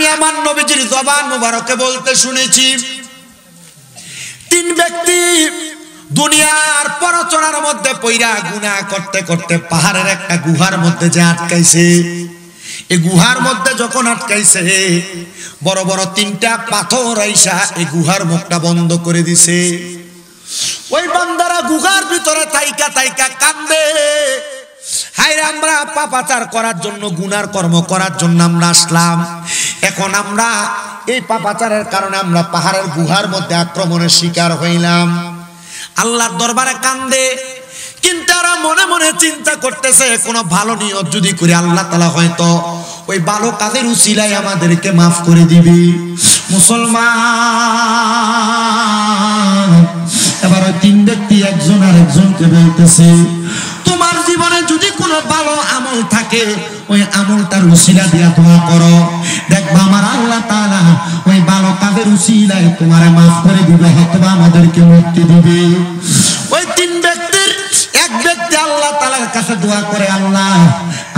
আমি আমার নবীজির জবান মুবারকে বলতে শুনেছি, 3 ব্যক্তি দুনিয়ার পরচনার মধ্যে পইরা গুনাহ করতে করতে পাহাড়ের একটা গুহার মধ্যে যে আটকাইছে। এই গুহার মধ্যে যখন আটকাইছে, বড় বড় 3টা পাথর আইসা এই গুহার মুখটা বন্ধ করে দিছে। ওই বান্দারা গুহার ভিতরে তাইকা তাইকা কান্দে, হায়রে আমরা পাপাচার করার জন্য, গুনার কর্ম করার জন্য আমরা আসলাম, এখন আমরা এই পাপাচারের কারণে আমরা পাহাড়ের গুহার মধ্যে আক্রমণের শিকার হইলাম। আল্লাহর দরবারে কান্দে, কিন্তু তারা মনে মনে চিন্তা করতেছে কোনো ভালো নিয়ত যদি করি আল্লাহ তাআলা হয়তো ওই ভালো কাজের উসিলায় আমাদেরকে মাফ করে দিবে। মুসলমান, এবার ওই 3 ব্যক্তি একজন আরেকজনকে বলতেছে, তোমার জীবনে যদি কোনো ভালো আমল থাকে ওই আমলটার উসিলা দিয়া দোয়া করো, দেখবা আমার আল্লাহ তাআলা ওই ভালো কাজের উসিলায় তোমারে মাফ করে দিবে, হয়তো আমাদেরকে মুক্তি দিবে। ওই 3 ব্যক্তির এক ব্যক্তি আল্লাহ তাআলার কাছে দোয়া করে, আল্লাহ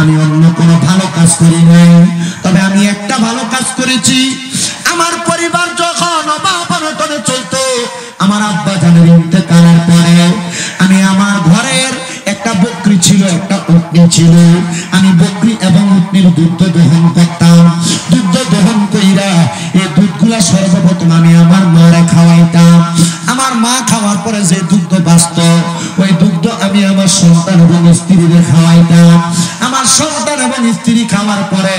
আমি অন্য কোনো ভালো কাজ করি নাই, তবে আমি একটা ভালো কাজ করেছি। আমার পরিবার যখন অভাব-অনটনে চলতো, আমার আব্বা জানের ইন্তেকালের পরে আমি আমার ঘরের একটা বকরি ছিল, একটা উটনি ছিল, আমি বকরি এবং উটনির দুধ দহন করতাম। দুধ দহন কইরা এই দুধগুলা সর্বপ্রথম আমি আমার মারে খাওয়াইতাম। আমার মা খাওয়ার পরে যে দুধ বাঁচত, ওই দুধ আমি আমার সন্তান এবং স্ত্রীদের খাওয়াইতাম। আমার সন্তান এবং স্ত্রী খাওয়ার পরে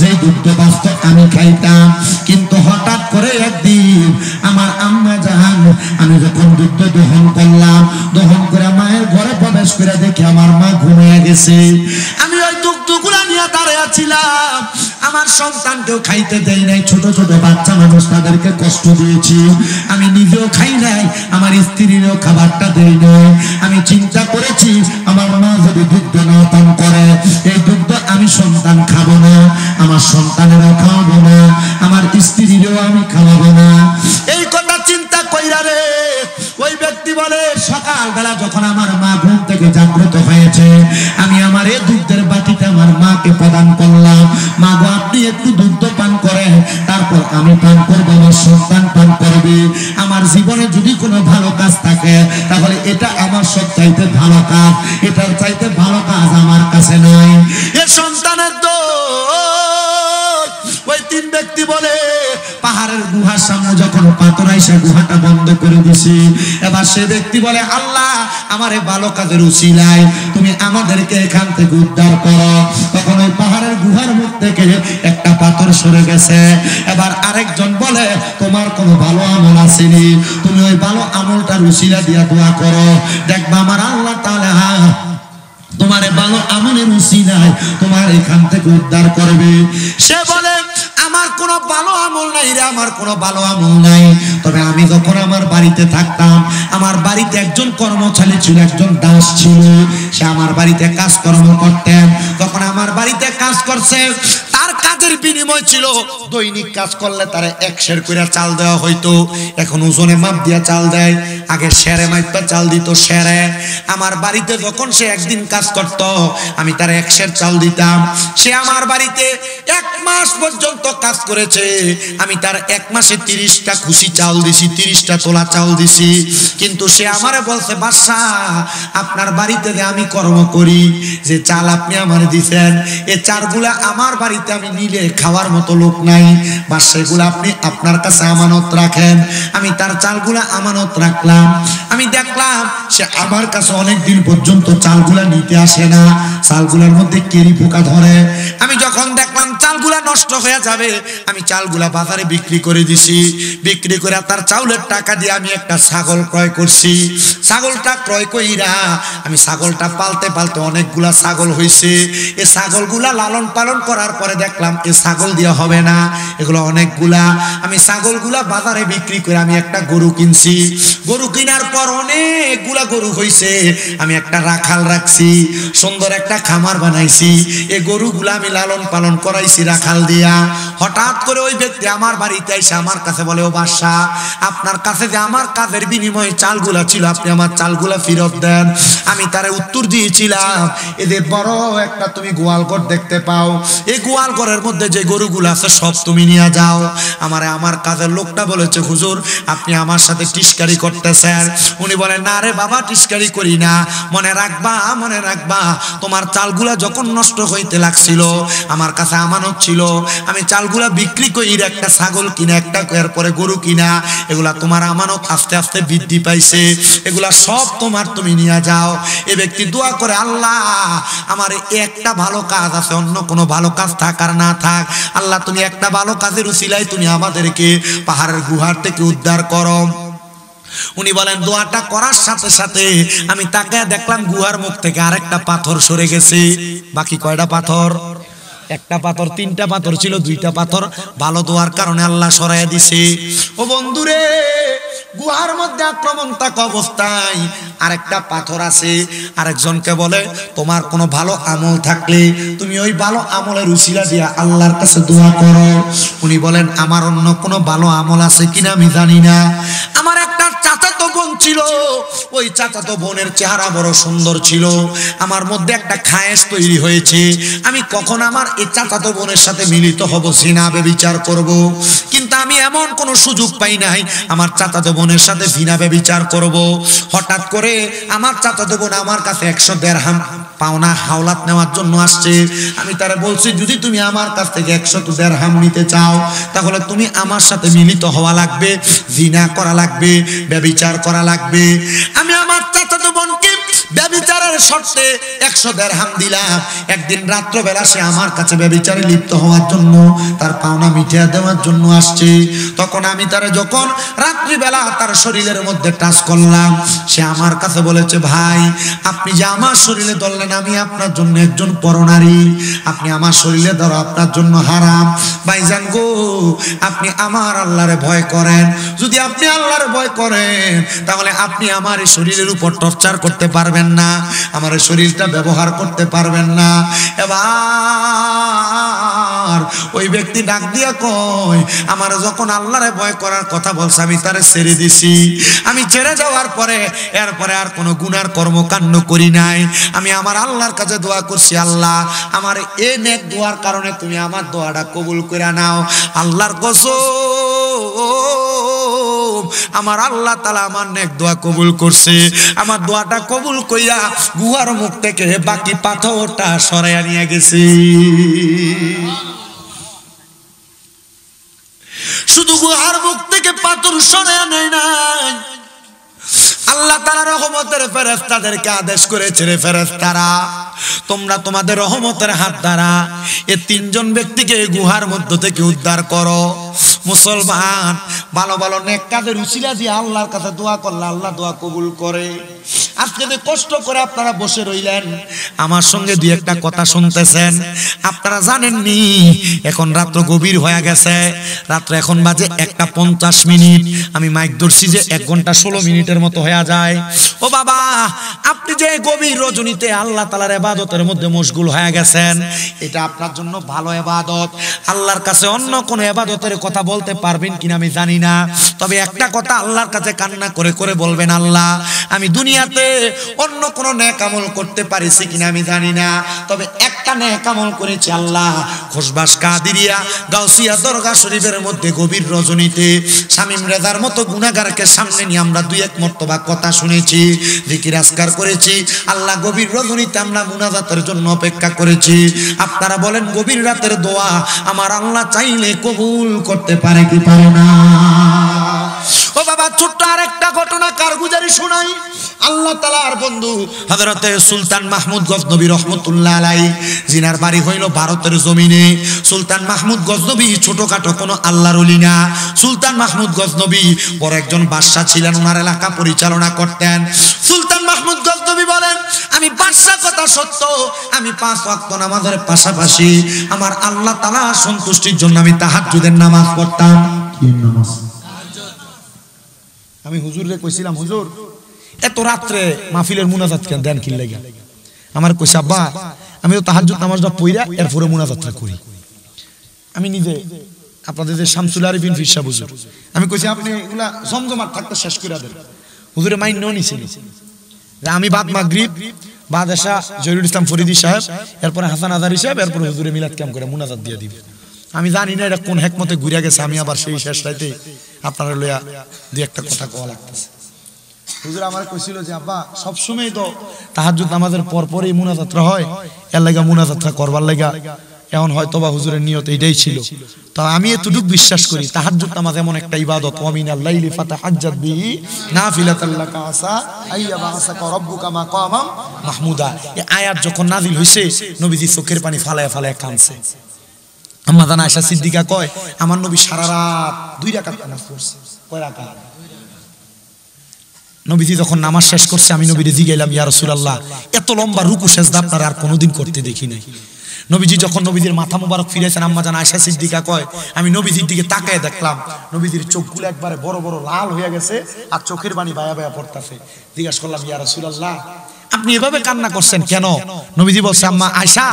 যে দুধ বাঁচত আমি খাইতাম। কিন্তু হঠাৎ করে একদিন আমার আম্মা জান, আমি যখন দুধ দহন করলাম, দহন করে মায়ের ঘরে প্রবেশ করে দেখি আমার মা ঘুমিয়ে গেছে। আমি ওই দুধগুলা নিয়ে দাঁড়িয়ে ছিলাম, আমার সন্তানকেও খাইতে দেই নাই, ছোট ছোট বাচ্চা মানুষ, তাদেরকে কষ্ট দিয়েছি, আমি নিজেও খাই নাই, আমার স্ত্রীরও খাবারটা দেই নাই। আমি চিন্তা করেছি আমার মা যদি দুধ না পান করে, এই দুধ আমি সন্তান খাবো না, আমার সন্তানেরও খাওয়াবো না, আমার স্ত্রীরও আমি খাওয়াবো না। এই কথা চিন্তা কইরা রে ওই ব্যক্তি বলে, সকালবেলা যখন আমার মা ঘুম থেকে জাগ্রত হয়েছে, আমি আমার এই দুধের বাটিতে আমার মাকে প্রদান করলাম, মা গো আপনি একটু দুধ পান করেন, তারপর আমি পান করবো, আমার সন্তান পান করবে। আমার জীবনে যদি কোনো ভালো কাজ থাকে তাহলে এটা আমার সবচাইতে ভালো কাজ, এটার চাইতে ভালো কাজ আমার কাছে নাই। এ সন্তানের দোষ। ওই 3 ব্যক্তি বলে, পাহাড়ের গুহার সামনে যখন পাথর আইসা গুহাটা বন্ধ করে দিছি, এবার সে ব্যক্তি বলে, আল্লাহ আমার এই ভালো কাজের উসিলায় তুমি আমাদেরকে এখান থেকে উদ্ধার করো। তখন ওই পাহাড়ের গুহার মুখ থেকে একটা পাথর সরে গেছে। এবার আরেকজন বলে, তোমার কোনো ভালো আমল আসেনি, তুমি ওই ভালো আমলটার উসিলা দিয়া দোয়া করো, দেখবা আমার আল্লাহ তাআলা তোমার ভালো আমলের উসিলায় তোমার এখান থেকে উদ্ধার করবে। সে বলে, আমার কোনো ভালো আমল নাই রে, আমার কোনো ভালো আমল নাই, তবে আমি যখন আমার বাড়িতে থাকতাম, আমার বাড়িতে একজন কর্মচারী ছিল, একজন দাস ছিল, সে আমার বাড়িতে কাজকর্ম করতেন। তখন আমার বাড়িতে কাজ করছে, তার কাজের বিনিময় ছিল দৈনিক কাজ করলে তারে 1 সের করে চাল দেওয়া হইতো, এখন ওজনে মাপ দিয়া চাল দেয়, আগে সেরে মাইপা চাল দিত সেরে। আমার বাড়িতে যখন সে একদিন কাজ করত, আমি তার 1 সের চাল দিতাম। সে আমার বাড়িতে 1 মাস পর্যন্ত কাজ করেছে, আমি তার 1 মাসে 30টা খুশি চাল দিছি, 30টা তোলা চাল দিছি। কিন্তু সে আমারে বলছে, বাদশা আপনার বাড়িতে যে আমি কর্ম করি, যে চাল আপনি আমার দিছেন, এই চালগুলা আমার বাড়িতে আমি নিলে খাওয়ার মতো লোক নাই, বা সেগুলো আপনি আপনার কাছে আমানত রাখেন। আমি তার চালগুলা আমানত রাখলাম। আমি দেখলাম সে আমার কাছে অনেক দিন পর্যন্ত চালগুলা নিতে আসে না, চালগুলার মধ্যে কেরি পোকা ধরে। আমি যখন দেখলাম চালগুলা নষ্ট হয়ে যাবে, আমি চালগুলা বাজারে বিক্রি করে দিছি। বিক্রি করে তার চাউলের টাকা দিয়ে আমি একটা ছাগল ক্রয় করছি। ছাগলটা ক্রয় কইরা আমি ছাগলটা পালতে পালতে অনেকগুলা ছাগল হয়েছে। এই ছাগলগুলা লালন পালন করার পরে দেখলাম এই ছাগল দিয়ে হবে না, এগুলো অনেকগুলা। আমি ছাগলগুলা বাজারে বিক্রি করে আমি একটা গরু কিনছি। গরু কেনার পর অনেকগুলা গরু হয়েছে, আমি একটা রাখাল রাখছি, সুন্দর একটা খামার বানাইছি। এই গরুগুলা আমি লালন পালন করাইছি রাখাল দিয়া। হঠাৎ করে ওই ব্যক্তি আমার বাড়িতে এসে আমার কাছে বলে, ও বাদশা আপনার কাছে যে আমার কাজের বিনিময়ে চালগুলা ছিল, আপনি আমার চালগুলা ফেরত দেন। আমি তারে উত্তর দিয়েছিলাম, এদের বড় একটা তুমি গোয়ালঘর দেখতে পাও, এই গোয়ালঘরের মধ্যে যে গরুগুলো আছে সব তুমি নিয়ে যাও। আমার কাজের লোকটা বলেছে, হুজুর আপনি আমার সাথে টিস্কারি করতেছেন। উনি বলেন, না রে বাবা, টিস্কারি করি না। মনে রাখবা তোমার চালগুলা যখন নষ্ট হইতে লাগছিল, আমার কাছে আমানত ছিল, আমি চালগুলা বিক্রি করি একটা ছাগল কিনা, একটা এরপরে গরু কিনা, এগুলা তোমার আমানত আস্তে আস্তে বৃদ্ধি পাইছে, এগুলা সব তোমার, তুমি নিয়ে যাও। এ ব্যক্তি দোয়া করে, আল্লাহ আমার একটা ভালো কাজ আছে, অন্য কোনো ভালো কাজ থাক আর না থাক, আল্লাহ তুমি একটা ভালো কাজের উসিলায় তুমি আমাদেরকে পাহাড়ের গুহার থেকে উদ্ধার করো। উনি বলেন, দোয়াটা করার সাথে সাথে আমি তাকে দেখলাম গুহার মুখ থেকে আরেকটা পাথর সরে গেছে। বাকি কয়টা পাথর? একটা পাথর, তিনটা পাথর ছিল, দুইটা পাথর ভালো দোয়ার কারণে আল্লাহ সরাইয়া দিছে। ও বন্ধুরে, গুহার মধ্যে আক্রমণ থাকা অবস্থায় আরেকটা পাথর আছে। আরেকজনকে বলে, তোমার কোনো ভালো আমল থাকলে তুমি ওই ভালো আমলের উসিলা দিয়া আল্লাহর কাছে দোয়া করো। উনি বলেন, আমার অন্য কোনো ভালো আমল আছে কিনা আমি জানি না। আমার একটা চাচাতো বোন ছিল, ওই চাচাতো বোনের চেহারা বড় সুন্দর ছিল, আমার মধ্যে একটা খায়েশ তৈরি হয়েছে, আমি কখন আমার এই চাচাতো বোনের সাথে মিলিত হব, জিনা ব্যভিচার করব, কিন্তু আমি এমন কোনো সুযোগ পাই নাই আমার চাচাতো বোনের সাথে জিনা ব্যভিচার করব। হঠাৎ করে আমার চাচাতো বোন আমার কাছে 100 দিরহাম পাওনা হাওলাত নেওয়ার জন্য আসছে। আমি তারে বলছি, যদি তুমি আমার কাছ থেকে 100 দিরহাম নিতে চাও, তাহলে তুমি আমার সাথে মিলিত হওয়া লাগবে, জিনা করা লাগবে, ব্যভিচার করা লাগবে। আমি আমার চাচাতো বোনকে ব্যভিচারের শর্তে 100 দিরহাম দিলাম। একদিন রাত্রবেলা সে আমার কাছে ব্যভিচারে লিপ্ত হওয়ার জন্য, তার পাওনা মিটিয়ে দেওয়ার জন্য আসছে। তখন আমি তারে যখন রাত্রিবেলা তার শরীরের মধ্যে টাচ করলাম, সে আমার কাছে বলেছে, ভাই আপনি যে আমার শরীরে ধরলেন, আমি আপনার জন্য একজন পরনারী, আপনি আমার শরীরে ধরো আপনার জন্য হারাম। ভাইজান গো, আপনি আমার আল্লাহরে ভয় করেন, যদি আপনি আল্লাহরে ভয় করেন তাহলে আপনি আমার এই শরীরের উপর টর্চার করতে পারবেন না, আমার এই শরীরটা ব্যবহার করতে পারবেন না। এবার ওই ব্যক্তি ডাক দিয়া কয়, আমার যখন আল্লাহরে ভয় করার কথা বলছে আমি তারে ছেড়ে দিছি। আমি ছেড়ে যাওয়ার পরে এরপরে আর কোনো গুনার কর্মকাণ্ড করি নাই। আমি আমার আল্লাহর কাছে দোয়া করছি, আল্লাহ আমার এই নেক দোয়ার কারণে তুমি আমার দোয়াটা কবুল করে নাও। আল্লাহর কসম, আমার আল্লাহ তাআলা আমার নেক দোয়া কবুল করছে। আমার দোয়াটা কবুল কইরা গুহার মুখ থেকে বাকি পাথরটা সরাইয়া নিয়ে গেছে। শুধু গুহার মুখ থেকে পাথর সরাইয়া নেয় নাই, আল্লাহ তাআলা রহমতের ফেরেশতাদেরকে আদেশ করেছে, রে ফেরেশতারা তোমরা তোমাদের রহমতের হাত দ্বারা এই 3 জন ব্যক্তিকে গুহার মধ্য থেকে উদ্ধার করো। মুসলমান, ভালো ভালো নেক কাজের উসিলা দিয়ে আল্লাহর কাছে দোয়া করলে আল্লাহ দোয়া কবুল করে। আজকে যে কষ্ট করে আপনারা বসে রইলেন, আমার সঙ্গে দুই একটা কথা শুনতেছেন, আপনারা জানেননি এখন রাত্র গভীর হয়ে গেছে, রাত্র এখন বাজে 1:50। আমি মাইক ধরছি যে 1 ঘন্টা 16 মিনিটের মতো হয়ে যায়। ও বাবা, আপনি যে গভীর রজনীতে আল্লাহ তাআলার ইবাদতের মধ্যে মশগুল হয়ে গেছেন, এটা আপনার জন্য ভালো ইবাদত। আল্লাহর কাছে অন্য কোন ইবাদতের কথা বলতে পারবেন কিনা আমি জানি না, তবে একটা কথা আল্লাহর কাছে কান্না করে করে বলবেন, আল্লাহ আমি দুনিয়াতে অন্য কোন নেক আমল করতে পারিছি কিনা আমি জানি না, তবে একটা নেক আমল করেছি আল্লাহ। খোশবাস কাদিরিয়া গাউসিয়া দরগা শরীফের মধ্যে গভীর রজনীতে শামীম রেজার মতো গুনাহগারকে সামনে নিয়ে আমরা 2-1 মর্তবা কথা শুনেছি, জিকির আজকার করেছি। আল্লাহ গভীর রজনীতে আমরা মুনাজাতের জন্য অপেক্ষা করেছি। আপনারা বলেন, গভীর রাতের দোয়া আমার আল্লাহ চাইলে কবুল করতে পারে কি পারে না? ও বাবা, ছোট্ট আরেকটা ঘটনা কারগুজারি শোনাই। আল্লাহ তাআলার বন্ধু হযরতে সুলতান মাহমুদ গজনবী রহমাতুল্লাহ আলাইহি, জিনার বাড়ি হইল ভারতের জমিনে। সুলতান মাহমুদ গজনবী ছোটখাটো কোনো আল্লাহর ওলি না। সুলতান মাহমুদ গজনবী বড় একজন বাদশা ছিলেন, ওনার এলাকা পরিচালনা করতেন। সুলতান মাহমুদ গজনবী বলেন, আমি বাদশা কথা সত্য, আমি 5 ওয়াক্ত নামাজের পাশাপাশি আমার আল্লাহ তাআলা সন্তুষ্টির জন্য আমি তাহাজ্জুদের নামাজ পড়তাম। কি নামাজ? আমি হুজুরকে কইছিলাম, হুজুর এত রাত্রে মাহফিলের মুনাজাত কেন দেন কি লাগা? আমার কইছে, আব্বা আমি তো তাহাজ্জুদ নামাজটা পড়া এরপরে মুনাজাতটা করি। আমি নিজে আপনাদের যে শামসুল আরিফিন ফির সাহেব হুজুর, আমি কইছি আপনি এগুলা জমজমাট থাকতে শেষ করে দেন। হুজুরে মাইন্ড নিছিল যে আমি বাদ মাগরিব বাদশা জহিরুল ইসলাম ফরিদি সাহেব, এরপরে হাসান আজারি সাহেব, এরপরে হুজুরে মিলাদ ক্যাম্প করে মুনাজাত দিয়ে দিবে। আমি জানি না এটা কোন হেকমতে ঘুরে গেছে, আমি আবার সেই শেষ রাইতে আপনারা লইয়া দুই একটা কথা কোয়া লাগতেছে। হুজুর আমার কইছিল যে আব্বা সবসময় তো তাহাজ্জুদ নামাজের পরপরই মুনাজাতরা হয়, এর লাগা মুনাজাতরা করবার লাগা এখন হয়তো বা হুজুরের নিয়ত এটাই ছিল। তো আমি এতটুকু বিশ্বাস করি তাহাজ্জুদ নামাজ এমন একটা ইবাদত, ওয়া মিনাল লাইলি ফাতাহাজ্জাদ বিহি নাফিলাতাল লাকা আসা আইয়া বাসাকা রাব্বুকা মাকামাম মাহমুদা। এই আয়াত যখন নাজিল হইছে নবীজি চোখের পানি ফালায়া ফালায়া কাঁদছে। আম্মা জান আয়েশা সিদ্দিকা কয় আমার নবী সারা রাত 2 রাকাত নামাজ পড়ছে। কয় রাকাত? নবীজি যখন নামাজ শেষ করছে আমি নবীরে জিগাইলাম, ইয়া রাসূলুল্লাহ এত লম্বা রুকু সেজদা আপনারা আর কোনোদিন করতে দেখি নাই। নবীজি যখন নবীজির মাথা মুবারক ফিরেছেন, আম্মা জান আয়েশা সিদ্দিকা কয় আমি নবীজির দিকে তাকায় দেখলাম নবীজির চোখগুলো একবারে বড় বড় লাল হয়ে গেছে আর চোখের পানি বায়া বায়া পড়তেছে। জিজ্ঞাসা করলাম, ইয়া রাসূলুল্লাহ আপনি এভাবে কান্না করছেন কেন? নবীজি বলছে, আম্মা আয়েশা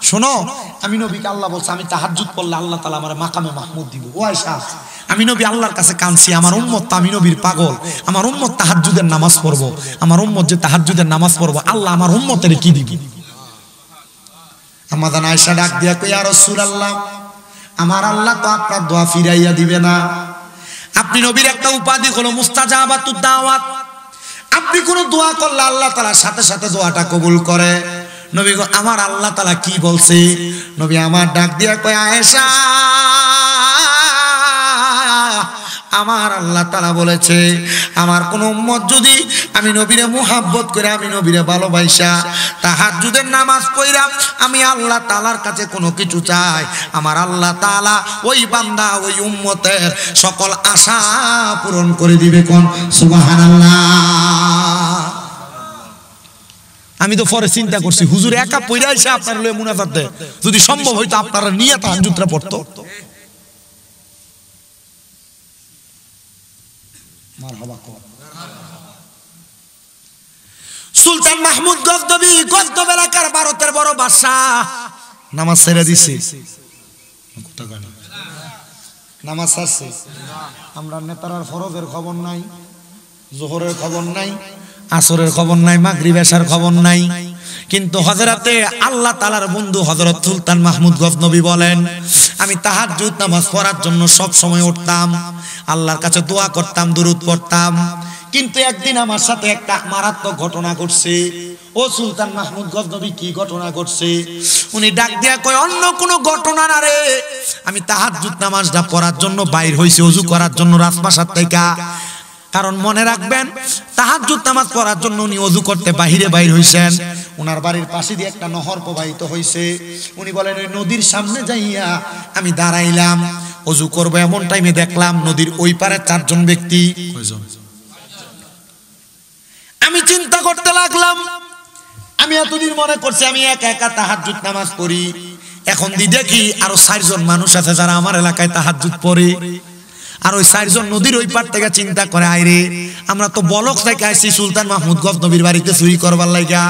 শোনো, আমি নবীকে আল্লাহ বলছে আমি তাহাজ্জুদ পড়লে আল্লাহ তাআলা আমার মাকামে মাহমুদ দিব। ও আয়েশা আমি নবী আল্লাহর কাছে কাঁদছি, আমার উম্মত আমি নবীর পাগল, আমার উম্মত তাহাজ্জুদের নামাজ পড়বো, আমার উম্মত যে তাহাজ্জুদের নামাজ পড়বো আল্লাহ আমার উম্মতের কি দিবি? আম্মা জান আয়েশা ডাক দিয়া কই, ইয়া রাসূলুল্লাহ আমার আল্লাহ তো আপনার দোয়া ফিরাইয়া দিবে না। আপনি নবীর একটা উপাধি হলো মুস্তাজাবাতুদ দাওয়াত, আপনি কোন দোয়া করলে আল্লাহ তাআলা সাথে সাথে দোয়াটা কবুল করে। নবী গো আমার আল্লাহ তাআলা কি বলছে? নবী আমার ডাক দিয়া কয়, আয়েশা আমার আল্লাহ তাআলা বলেছে আমার কোন উম্মত যদি আমি নবীরে মুহাব্বত করে আমি নবীরে ভালোবাসা তাহাজ্জুদের নামাজ পড়া আমি আল্লাহ তাআলার কাছে কোনো কিছু চাই, আমার আল্লাহ তাআলা ওই বান্দা ওই উম্মতের সকল আশা পূরণ করে দিবে। কোন সুবহানাল্লাহ। আমি তো পরে চিন্তা করছি হুজুর একা পড়া এসে আপনার লয়ে মুনাজাত দেয়, যদি সম্ভব হইতো আপনারা নিয়ে তাহাজ্জুদটা পড়তো। সুলতান মাহমুদ গজনবী গজনব এলাকার ভারতের বড় বাদশাহ নামাজ ছেড়ে দিছে। নামাজ ছাড়ছে। আমরা নেতারার ফরজের খবর নাই, জোহরের খবর নাই, আসরের খবর নাই, মাগরিব এশার খবর নাই, কিন্তু হযরতে আল্লাহ তাআলার বন্ধু হযরত সুলতান মাহমুদ গজনবী বলেন আমি তাহাজ্জুদ নামাজ পড়ার জন্য সব সময় উঠতাম, আল্লাহর কাছে দোয়া করতাম, দুরূদ পড়তাম, কিন্তু একদিন আমার সাথে একটা মারাত্মক ঘটনা ঘটছে। ও সুলতান মাহমুদ গজনবী কি ঘটনা ঘটছে? উনি ডাক দিয়া কয় অন্য কোনো ঘটনা না রে, আমি তাহাজ্জুদ নামাজটা পড়ার জন্য বাইর হইছি ওযু করার জন্য রাজপ্রাসাদ থেকে। কারণ মনে রাখবেন তাহাজ্জুদ নামাজ পড়ার জন্য উনি ওযু করতে বাহিরে বাইর হইছেন। ওনার বাড়ির পাশে দিয়ে একটা নহর প্রবাহিত হইছে। উনি বলেন ওই নদীর সামনে যাইয়া আমি দাঁড়াইলাম ওযু করব, এমন টাইমে দেখলাম নদীর ওই পারে 4 জন ব্যক্তি। আমি চিন্তা করতে লাগলাম, আমি এতদিন মনে করছি আমি একা একা তাহাজ্জুদ নামাজ পড়ি, এখন দি দেখি আরো 4 জন মানুষ আছে যারা আমার এলাকায় তাহাজ্জুদ পড়ে। আর ওই 4 জন নদীর ওই পার থেকে চিন্তা করে আইরে আমরা তো বলক থেকে আইছি সুলতান মাহমুদ গজনবীর বাড়িতে চুরি করবার লাগা,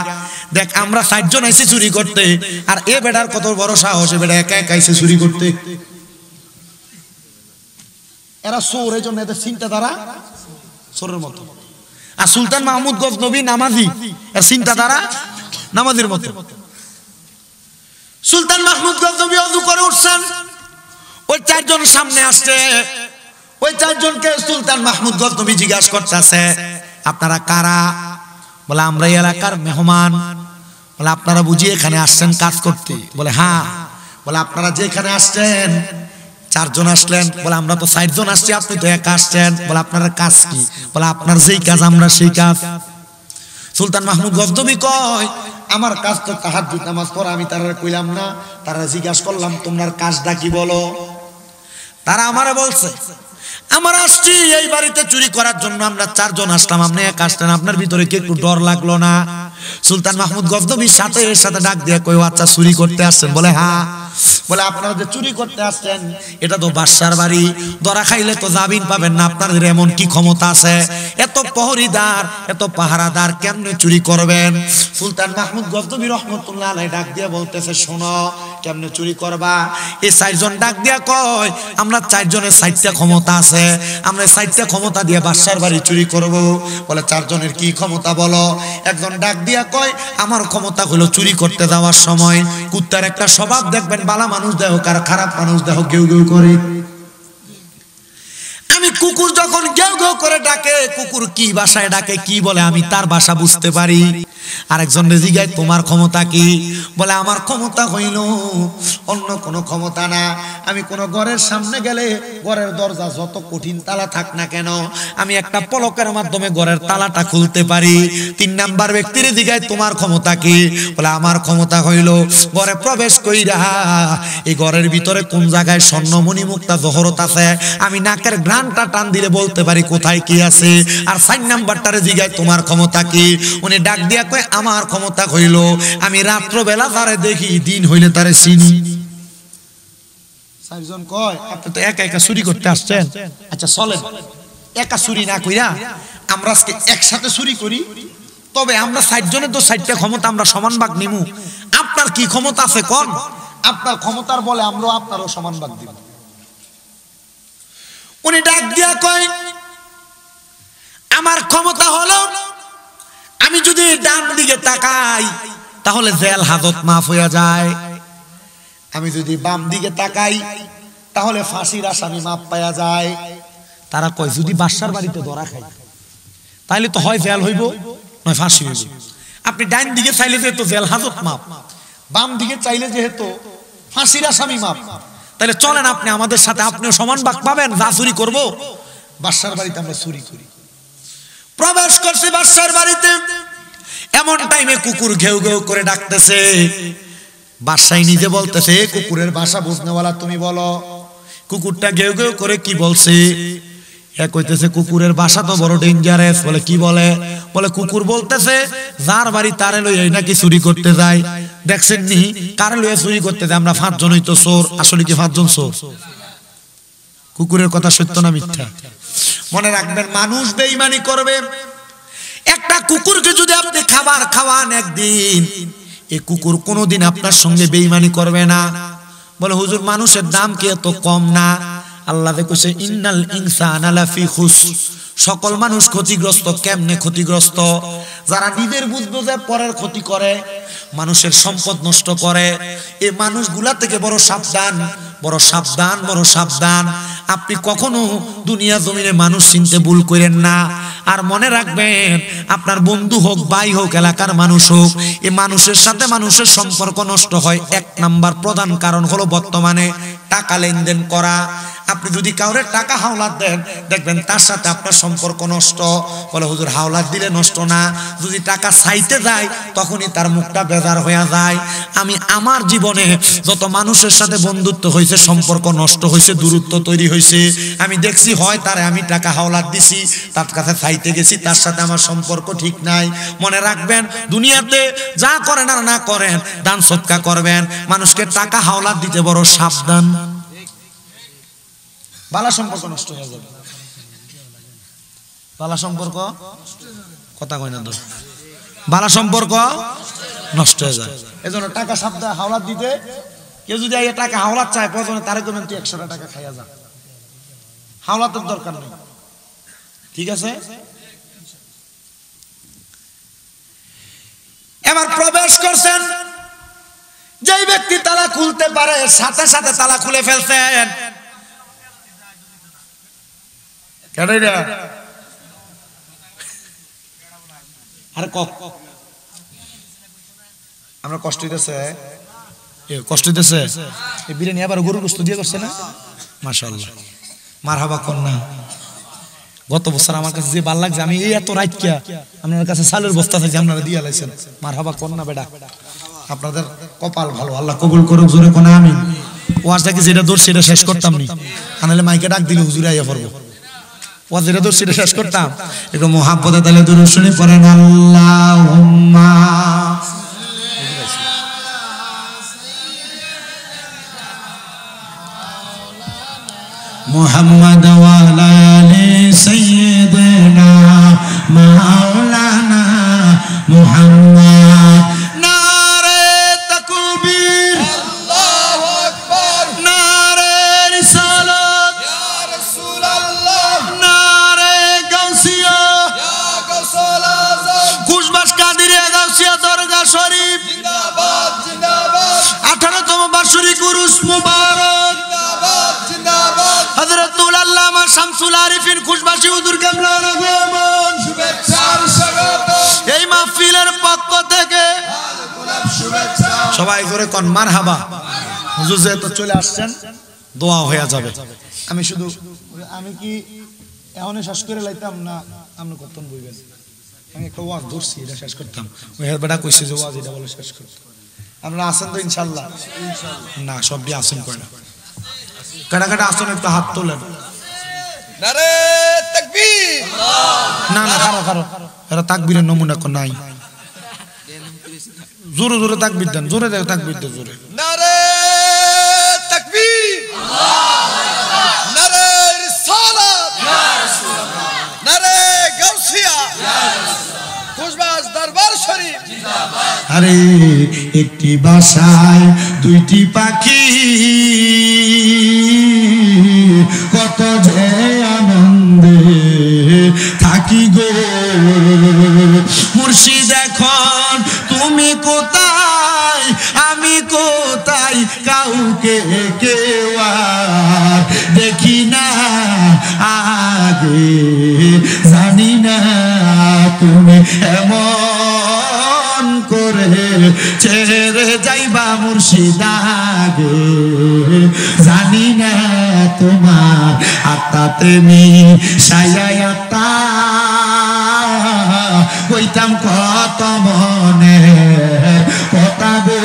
দেখ আমরা 4 জন আইছি চুরি করতে, আর এ বেটার কত বড় সাহস, এ বেটা একা একা আইছে চুরি করতে। এরা চোর, এই জন্য এদের চিন্তাধারা চোরের মতো। আর সুলতান মাহমুদ গজনবী নামাজি, এর চিন্তাধারা নামাজের মতো। সুলতান মাহমুদ গজনবী ওযু করে উঠছেন, ওই 4 জন সামনে আসছে। ওই 4 জনকে সুলতান মাহমুদ গজনবী জিজ্ঞাসা করতেছে আপনারা কারা? বলে আমরা এই এলাকার মেহমান। বলে আপনারা বুঝি এখানে আসছেন কাজ করতে? বলে হ্যাঁ। বলে আপনারা যে এখানে আসছেন 4 জন আসলেন, বলে আমরা তো 4 জন আসছি, আপনি তো একা আসছেন। বলে আপনার কাজ কি? বলে আপনার যেই কাজ আমরা সেই কাজ। সুলতান মাহমুদ গজনবী কয় আমার কাজ তো তাহাজ্জুদ নামাজ পড়া, আমি তারা কইলাম না, তারা জিজ্ঞাসা করলাম তোমার কাজটা কি বলো। তারা আমারে বলছে আমরা আসছি এই বাড়িতে চুরি করার জন্য, আমরা 4 জন আসলাম, আপনি একা আসলেন, আপনার ভিতরে কি একটু ডর লাগলো না? সুলতান মাহমুদ গজনবীর সাথে এর সাথে ডাক দিয়ে কই আচ্ছা চুরি করতে আসছেন? বলে হ্যাঁ। বলে আপনারা যে চুরি করতে আসছেন এটা তো বাদশার বাড়ি, ধরা খাইলে তো জামিন পাবেন না, আপনাদের এমন কি ক্ষমতা আছে? এত প্রহরীদার এত পাহারাদার কেমনে চুরি করবেন? সুলতান মাহমুদ গজনবী রহমতুল্লাহ আলাইহি ডাক দিয়ে বলতেছে শোনো কেমনে চুরি করবা? এই চারজন ডাক দিয়া কয় আমরা চারজনের 4টা ক্ষমতা আছে, আমরা 4টা ক্ষমতা দিয়ে বাদশার বাড়ি চুরি করব। বলে চারজনের কি ক্ষমতা বলো? একজন ডাক দিয়া কয় আমার ক্ষমতা হলো চুরি করতে যাওয়ার সময় কুত্তার একটা স্বভাব দেখবেন, বালা মানুষ দেহ কার খারাপ মানুষ দেহ গেউ গেউ করে। আমি কুকুর যখন গেউ গেউ করে ডাকে, কুকুর কি ভাষায় ডাকে কি বলে আমি তার ভাষা বুঝতে পারি। আরেকজন জিজ্ঞাসা তোমার ক্ষমতা কি? বলে আমার ক্ষমতা হইল অন্য কোনো ক্ষমতা না, আমি কোন ঘরের সামনে গেলে ঘরের দরজা যত কঠিন তালা থাক না কেন আমি একটা পলকের মাধ্যমে ঘরের তালাটা খুলতে পারি। 3 নাম্বার ব্যক্তির জিজ্ঞাসা তোমার ক্ষমতা কি? বলে আমার ক্ষমতা হইল ঘরে প্রবেশ কইরা এই ঘরের ভিতরে কোন জায়গায় স্বর্ণমণি মুক্তা জহরত আছে আমি নাকের ঘ্রাণটা টান দিলে বলতে পারি কোথায় কি আছে। আর 4 নাম্বারটারে জিজ্ঞাসা তোমার ক্ষমতা কি? উনি ডাক দিয়া কয় আমার ক্ষমতা হইল আমি রাত্রবেলা তারে দেখি, দিন হইলে তারে চিনি। চারজন কয় আপনি তো একা একা চুরি করতে আসছেন, আচ্ছা চলেন একা চুরি না কইরা আমরা আজকে একসাথে চুরি করি, তবে আমরা 4 জনের তো 4টা ক্ষমতা আমরা সমান ভাগ নিমু। আপনার কি ক্ষমতা আছে কোন? আপনার ক্ষমতার বলে আমরা আপনারও সমান ভাগ দিব। উনি ডাক দিয়া কয় আমার ক্ষমতা হলো আমি যদি ডান দিকে তাকাই তাহলে জেল হাজত মাফ হয়ে যায়, আমি যদি বাম দিকে তাকাই তাহলে ফাঁসির আসামি মাপ পাওয়া যায়। তারা কয় যদি বাদশার বাড়িতে ধরা খাই তাহলে তো হয় জেল হইব নয় ফাঁসি হইব। আপনি ডান দিকে চাইলে যেহেতু জেল হাজত মাপ, বাম দিকে চাইলে যেহেতু ফাঁসির আসামি মাপ, তাহলে চলেন আপনি আমাদের সাথে, আপনিও সমান ভাগ পাবেন। যা চুরি করবো বাদশার বাড়িতে আমরা চুরি করি। প্রবেশ করছে বাদশার বাড়িতে, এমন টাইমে কুকুর ঘেউ ঘেউ করে ডাকতেছে। বাদশাই নিজে বলতেছে কুকুরের ভাষা বুঝনেওয়ালা তুমি বলো। কুকুরটা ঘেউ ঘেউ করে কি বলছে? এক কইতেছে কুকুরের ভাষা তো বড় ডেঞ্জারাস। বলে কি বলে? বলে কুকুর বলতেছে যার বাড়ি তারে লইয়া নাকি চুরি করতে যায়। দেখছেন নি কারে লইয়া চুরি করতে যায়? আমরা 5 জনই তো চোর। আসলে কি 5 জন চোর? কুকুরের কথা সত্য না মিথ্যা? মনে রাখবেন মানুষ বেঈমানি করবে। একটা কুকুরকে যদি আপনি খাবার খাওয়ান একদিন, এই কুকুর কোনোদিন আপনার সঙ্গে বেঈমানি করবে না। বলে হুজুর মানুষের দাম কি এত কম না? আল্লাহ কইছে ইন্নাল ইনসানা লাফি খুসর, সকল মানুষ ক্ষতিগ্রস্ত। কেমনে ক্ষতিগ্রস্ত? যারা নিজের বুঝবে যে পরের ক্ষতি করে, মানুষের সম্পদ নষ্ট করে, এই মানুষগুলা থেকে বড় সাবধান, বড় সাবধান, বড় সাবধান। আপনি কখনো দুনিয়া জমিনে মানুষ চিনতে ভুল করেন না। আর মনে রাখবেন আপনার বন্ধু হোক, ভাই হোক, এলাকার মানুষ হোক, এই মানুষের সাথে মানুষের সম্পর্ক নষ্ট হয় 1 নাম্বার প্রধান কারণ হলো বর্তমানে টাকা লেনদেন করা। আপনি যদি কাউরে টাকা হাওলাত দেন দেখবেন তার সাথে আপনার সম্পর্ক নষ্ট। বলে হুজুর হাওলাত দিলে নষ্ট না, যদি টাকা চাইতে যায় তখনই তার মুখটা বেজার হয়ে যায়। আমি আমার জীবনে যত মানুষের সাথে বন্ধুত্ব হয়েছে, সম্পর্ক নষ্ট হয়েছে, দূরত্ব তৈরি হয়েছে, আমি দেখছি হয় তারে আমি টাকা হাওলাত দিছি, তার কাছে চাইতে গেছি, তার সাথে আমার সম্পর্ক ঠিক নাই। মনে রাখবেন দুনিয়াতে যা করেন আর না করেন দান সদকা করবেন, মানুষকে টাকা হাওলাত দিতে বড় সাবধান। বালা সম্পর্ক নষ্ট হয়ে যাবে। বালা সম্পর্ক কথা কয় না তো, বালা সম্পর্ক নষ্ট হয়ে যায়। এজন্য টাকা সাবধান হাওলাত দিতে। কেউ যদি এই টাকা হাওলাত চায় প্রয়োজনে তারে করবেন তুই 100 টাকা খাইয়া যা, হাওলাতের দরকার নেই। ঠিক আছে? এবার প্রবেশ করছেন, যেই ব্যক্তি তালা খুলতে পারে সাথে সাথে তালা খুলে ফেলছেন। আরে আমরা কষ্ট হইতেছে, কষ্ট হইতেছে। বিরিয়ানি আবার গরুর গোশত দিয়ে করছে না? মাশাআল্লাহ, মারহাবা কন্যা। গত বছর আমার কাছে যে ভালো লাগছে, আমি এই এত রাত কে আপনার কাছে চালের বস্তা চাইছি, আপনারা দিয়ে লাইছেন। মারহাবা কন্যা বেটা, আপনাদের কপাল ভালো, আল্লাহ কবুল করুক। জোরে কোন আমিন। ওয়াজটা কি যেটা দৌড় সেটা শেষ করতাম নি, আনালে মাইকে ডাক দিলে হুজুরে আইয়া পড়বো। ওয়াজের দৌড় সেটা শেষ করতাম। একটু মুহাব্বতে তাহলে দুরূদ শরীফ পড়েন। আল্লাহুম্মা মুহাম্মদ ওয়া আলা আলি সাইয়্যিদিনা মাওলানা মুহাম্মদ। নারে তাকবীর, আল্লাহু আরিফিন খুশবাসী হুজুর কেবলার আগমন শুভেচ্ছার স্বাগতম এই মাহফিলের পক্ষ থেকে গোলাপ শুভেচ্ছা সবাই করে কোন মারহাবা। হুজুর যেহেতু চলে আসছেন দোয়া হয়ে যাবে। আমি কি এমনই শেষ করে লাইতাম না আপনি কতক্ষণ বলবেন? আমি একটা ওয়াজ ধরছি, এটা শেষ করতাম। ওই হেরবেটা কইছে যে ওয়াজ এটা বলে শেষ করতাম। আপনারা আছেন তো ইনশাল্লাহ? না, সবই আসেন কয় না। কাটা কাটা আসেন, একটু হাত তোলেন। নারে তাকবীর না না, খারো এরা তাকবীরের নমুনা কোন নাই। জোরে জোরে তাকবীর দেন, জোরে দেন তাকবীর দেন, জোরে। নারে তাকবীর নারে রিসালাত ইয়া রাসূলুল্লাহ নারে গাউসিয়া ইয়া রাসূলুল্লাহ খুশবাস দরবার শরীফ জিন্দাবাদ। আরে একটি বাসায় দুইটি পাখি, কত যে আনন্দে থাকি গো মুর্শিদ। এখন তুমি কোথায়, আমি কোথায়, কাউকে কেউ আর দেখি না আগে, জানি না তুমি এমন করে ছেড়ে যাইবা মুর্শিদ আগে, জানি না তোমার আত্মাতে মিশাইয়া কইতাম কত মনে কথা গো।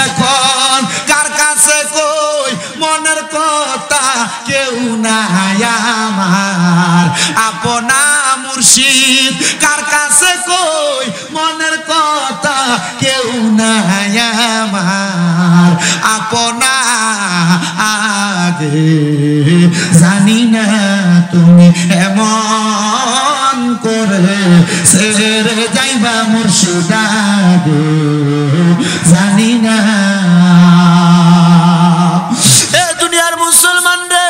এখন কার কাছে কই মনের কথা, কেউ নাই আমার আপনা মুর্শিদ। কার কাছে কই মনের কথা, কেউ নাই আমার আপনা আগে, জানি না তুমি এমন করে ছেড়ে যাইবা মুর্শিদ আগে, জানি না। এ দুনিয়ার মুসলমান রে,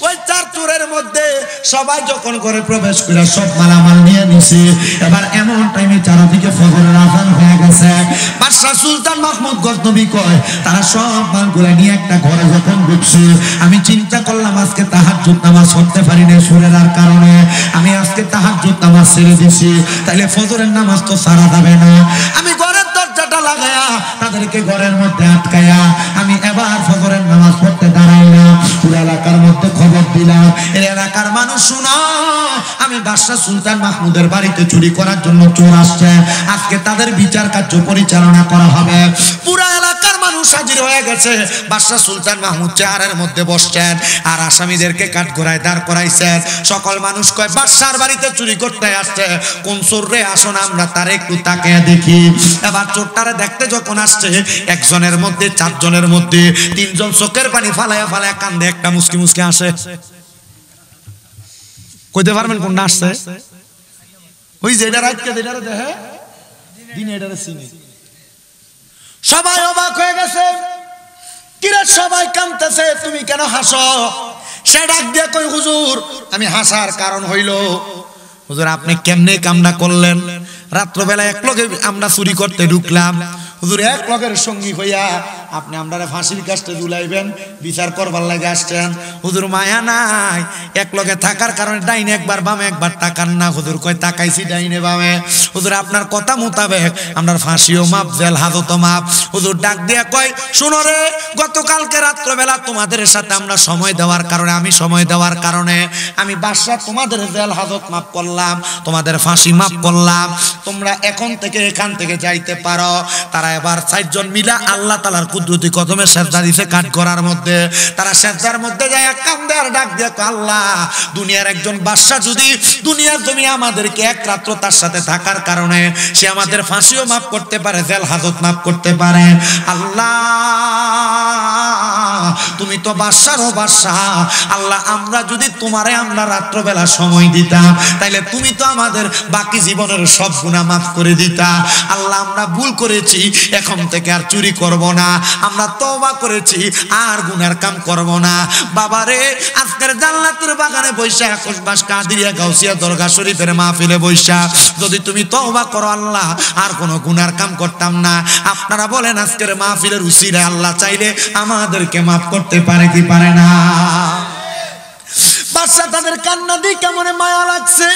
ওই চার চোরের মধ্যে সবাই যখন করে প্রবেশ করে সব মালামাল নিয়ে নিছে। এবার এমন টাইমে চারদিকে ফজরের আযান হয়ে গেছে। বাদশা সুলতান মাহমুদ গজনবী কয় তারা সব মালগুলা নিয়ে একটা ঘরে যখন ঢুকছে, আমি চিন্তা করলাম আজকে তাহাজ্জুদ নামাজ পড়তে পারি না সুরের কারণে, আমি আজকে তাহাজ্জুদ নামাজ ছেড়ে দিছি, তাইলে ফজরের নামাজ তো ছাড়া যাবে না। আমি ঘরের দরজাটা লাগায়া তাদেরকে ঘরের মধ্যে আটকায়া আমি এবার ফজরের নামাজ পড়তে দাঁড়াইলাম। পুরো এলাকার মধ্যে খবর দিলাম, এই এলাকার মানুষ শুনো, আমি বাদশা সুলতান মাহমুদের বাড়িতে চুরি করার জন্য চোর আসছে, আজকে তাদের বিচার কার্য পরিচালনা করা হবে। পুরো এলাকার মানুষ হাজির হয়ে গেছে। বাদশা সুলতান মাহমুদ চেয়ারের মধ্যে বসছেন আর আসামিদেরকে কাঠগড়ায় দাঁড় করাইছেন। সকল মানুষ কয় বাদশার বাড়িতে চুরি করতে আসছে, কোন চোর রে, আসুন আমরা তার একটু তাকিয়ে দেখি। এবার চোরটারে দেখতে যখন আসছে, একজনের মধ্যে চারজনের মধ্যে তিনজন চোখের পানি ফালায়া ফালায়া কান্দে, একটা মুসকি মুসকি আসে। কইতে পারবেন কোনটা আসছে? ওই যেটা রাতকে যেটা দেখে দিনে এটারে চিনে। সবাই অবাক হয়ে গেছে, কিরে সবাই কাঁদতেছে, তুমি কেন হাসো? সে ডাক দিয়ে কই হুজুর, আমি হাসার কারণ হইল হুজুর আপনি কেমনে কামনা করলেন, রাত্রবেলা এক লগে আমরা চুরি করতে ঢুকলাম, হুজুর এক লগের সঙ্গী হইয়া আপনি আমরারে ফাঁসির কাছে ঝুলাইবেন, বিচার করবার লাগে আসছেন। হুজুর মায়া নাই, এক লগে থাকার কারণে ডাইনে একবার বামে একবার তাকান না। হুজুর কয় তাকাইছি ডাইনে বামে। হুজুর আপনার কথা মোতাবেক আমরা ফাঁসিও মাপ, জেল হাজতও মাপ। হুজুর ডাক দিয়া কয় শুনো রে, গতকালকে রাত্রবেলা তোমাদের সাথে আমরা সময় দেওয়ার কারণে, আমি সময় দেওয়ার কারণে আমি বাদশা তোমাদের জেল হাজত মাপ করলাম, তোমাদের ফাঁসি মাপ করলাম, তোমরা এখন থেকে এখান থেকে যাইতে পারো। তারা এবার চারজন মিলা আল্লাহ তাআলার কুদরতি কদমে সেজদা দিছে কাঠগড়ার মধ্যে। তারা সেজদার মধ্যে যায় কান্দে আর ডাক দিয়ে আল্লাহ, দুনিয়ার একজন বাদশা যদি দুনিয়ার জমি আমাদেরকে এক রাত্র তার সাথে থাকার কারণে সে আমাদের ফাঁসিও মাফ করতে পারে, জেল হাজত মাফ করতে পারে। আল্লাহ তুমি তো বাদশারও বাদশা, আল্লাহ আমরা যদি তোমারে আমরা রাত্রবেলা সময় দিতাম, তাইলে তুমি তো আমাদের বাকি জীবনের সব গুনাহ মাফ করে দিতা। আল্লাহ আমরা ভুল করেছি, এখন থেকে আর চুরি করব না, আমরা তওবা করেছি, আর গুনার কাম করব না। বাবারে আজকের জান্নাতের বাগানে বৈশা, খুশবাস কাদিরিয়া গাউসিয়া দরগা শরীফের মাহফিলে বৈশা যদি তুমি তওবা করো আল্লাহ আর কোনো গুনার কাম করতাম না। আপনারা বলেন আজকের মাহফিলের উসিলায় আল্লাহ চাইলে আমাদেরকে মাফ করতে পারে কি পারে না? কান্না দিয়ে কেমন মায়া লাগছে।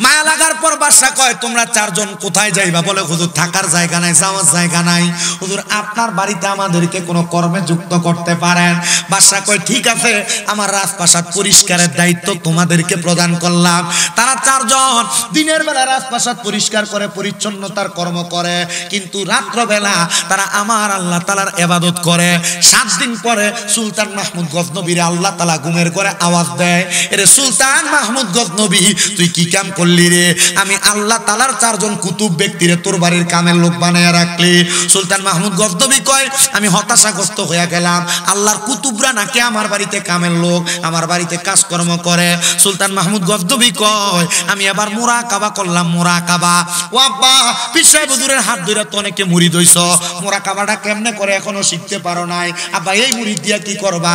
মায়া লাগার পর বাদশা কয় তোমরা চারজন কোথায় যাইবা? বলে হুজুর থাকার জায়গা নাই, যাওয়ার জায়গা নাই। হুজুর আপনার বাড়িতে আমাদেরকে কোনো কর্মে যুক্ত করতে পারেন? বাদশা কয় ঠিক আছে, আমার রাজপ্রাসাদ পরিষ্কারের দায়িত্ব তোমাদেরকে প্রদান করলাম। তারা চারজন দিনের বেলা রাজপ্রাসাদ পরিষ্কার করে পরিচ্ছন্নতার কর্ম করে, কিন্তু রাত্রবেলা তারা আমার আল্লাহ তাআলার ইবাদত করে। 7 দিন পরে সুলতান মাহমুদ গজনবীর আল্লাহ তাআলা ঘুমের করে আওয়াজ দেয়, এরে সুলতান মাহমুদ গজনবী তুই কি কাম করলি রে? আমি আল্লাহ তাআলার চারজন কুতুব ব্যক্তিরে তোর বাড়ির কামের লোক বানায়া রাখলি। সুলতান মাহমুদ গজনবী কয় আমি হতাশাগ্রস্ত হয়ে গেলাম, আল্লাহর কুতুবরা নাকি আমার বাড়িতে কামের লোক, আমার বাড়িতে কাজকর্ম করে। সুলতান মাহমুদ গজনবী কয় আমি এবার মুরাকাবা করলাম। মুরাকাবা ও আব্বা পীর সাহেব হুজুরের হাত ধরে তো অনেকে মুরিদ হইছ, মুরাকাবাটা কেমনে করে এখনো শিখতে পারো নাই? আব্বা এই মুরিদ দিয়া কি করবা?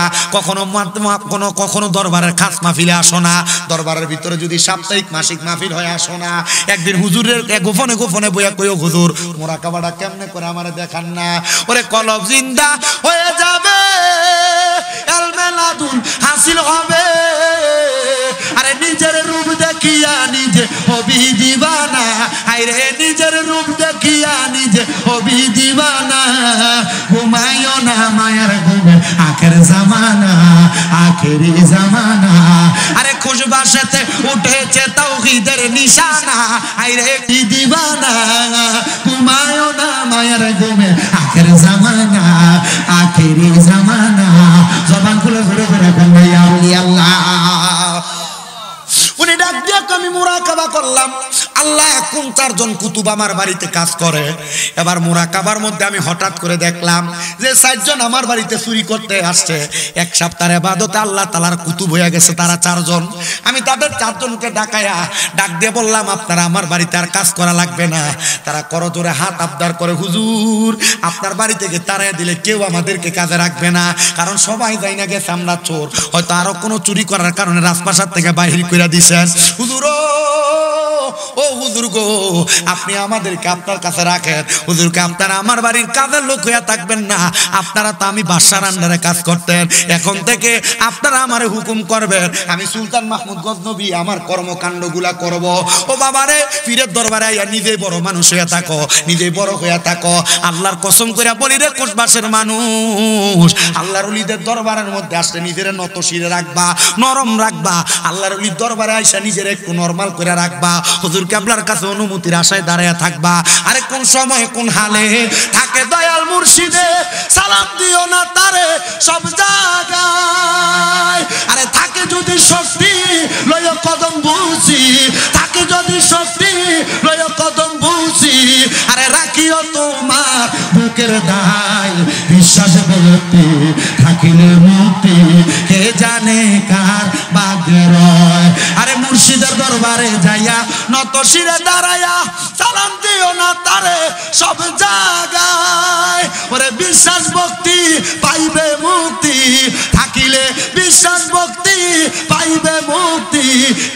কখনো দরবারের খাস মাহফিলে আসো না, দরবারের ভিতরে যদি সাপ্তাহিক মাসিক মাহফিল হয় আসো না। একদিন হুজুরের গোপনে গোপনে বইয়া কইও হুজুর মুরাকাবাটা কেমনে করে আমারে দেখান না। ওরে কলব জিন্দা হয়ে যাবে, এলমে লাদুন হাসিল হবে, আরে নিজের রূপ দেখিয়া নিজে হবি দিবানা, আরে নিজের রূপ দেখিয়া নিজে হবি দিবানা। ঘুমাইও না মায়ার ঘুমে আখের জামানা, আখেরি জামানা। আরে খুশবাসেতে উঠেছে তাওহীদের নিশানা, আরে কি দিবানা। ঘুমাইও না মায়ার ঘুমে আখের জামানা, আখেরি জামানা। জবান খুলে ঘুরে ঘুরে বলবে ইয়া আল্লাহ। উনি ডাক দিয়ে আমি মুরাকাবা করলাম, আল্লাহ কোন চারজন কুতুব আমার বাড়িতে কাজ করে। এবার মুরাকাবার মধ্যে আমি হঠাৎ করে দেখলাম যে 4 জন আমার বাড়িতে চুরি করতে আসছে। 1 সপ্তাহের ইবাদতে আল্লাহ তাআলার কুতুব হয়ে গেছে তারা 4 জন। আমি তাদের 4 জনকে ডাক দিয়ে বললাম আপনারা আমার বাড়িতে আর কাজ করা লাগবে না। তারা করজোরে হাত আবদার করে হুজুর আপনার বাড়ি থেকে তাড়াইয়া দিলে কেউ আমাদেরকে কাজে রাখবে না, কারণ সবাই যাই না গেছে আমরা চোর, হয়তো আরো কোনো চুরি করার কারণে রাজপ্রাসাদ থেকে বাহির করে দিছেন। হুজুর ও হুজুর গো আপনি আমাদেরকে আপনার কাছে রাখেন। হুজুরকে আপনারা আমার বাড়ির কাজের লোক হইয়া থাকবেন না, আপনারা তো আমি বাদশার আন্ডারে কাজ করতেন, এখন থেকে আপনারা আমারে হুকুম করবেন, আমি সুলতান মাহমুদ গজনবী আমার কর্মকাণ্ডগুলা করব। ও বাবারে পীরের দরবারে আইয়া নিজেই বড় মানুষ হইয়া থাকো, নিজেই বড় হইয়া থাকো। আল্লাহর কসম কইরা বলি রে কোষবাসের মানুষ, আল্লাহর ওলিদের দরবারের মধ্যে আসলে নিজের নত শিরে রাখবা, নরম রাখবা। আল্লাহর ওলির দরবারে আইসা নিজের একটু নরমাল করে রাখবা। হুজুর কেবলার কাছে অনুমতির আশায় দাঁড়ায়া থাকবা। আরে কোন সময় কোন হালে থাকে দয়াল মুর্শিদে, সালাম দিও না তারে সব জায়গায়। আরে থাকে যদি শক্তি লয় কদম বুঝি, থাকে যদি শক্তি লয় কদম বুঝি। আরে রাখিও তোমার বুকের দায়, বিশ্বাস বলতে থাকিলে মুক্তি, কে জানে কার ভাগ্যের রয়। আরে মুর্শিদের দরবারে যাইয়া নত শিরে দাঁড়াইয়া সালাম দিও না তারে সব জায়গায়। ওরে বিশ্বাস ভক্তি পাইবে মুক্তি, থাকিলে বিশ্বাস ভক্তি পাইবে মুক্তি,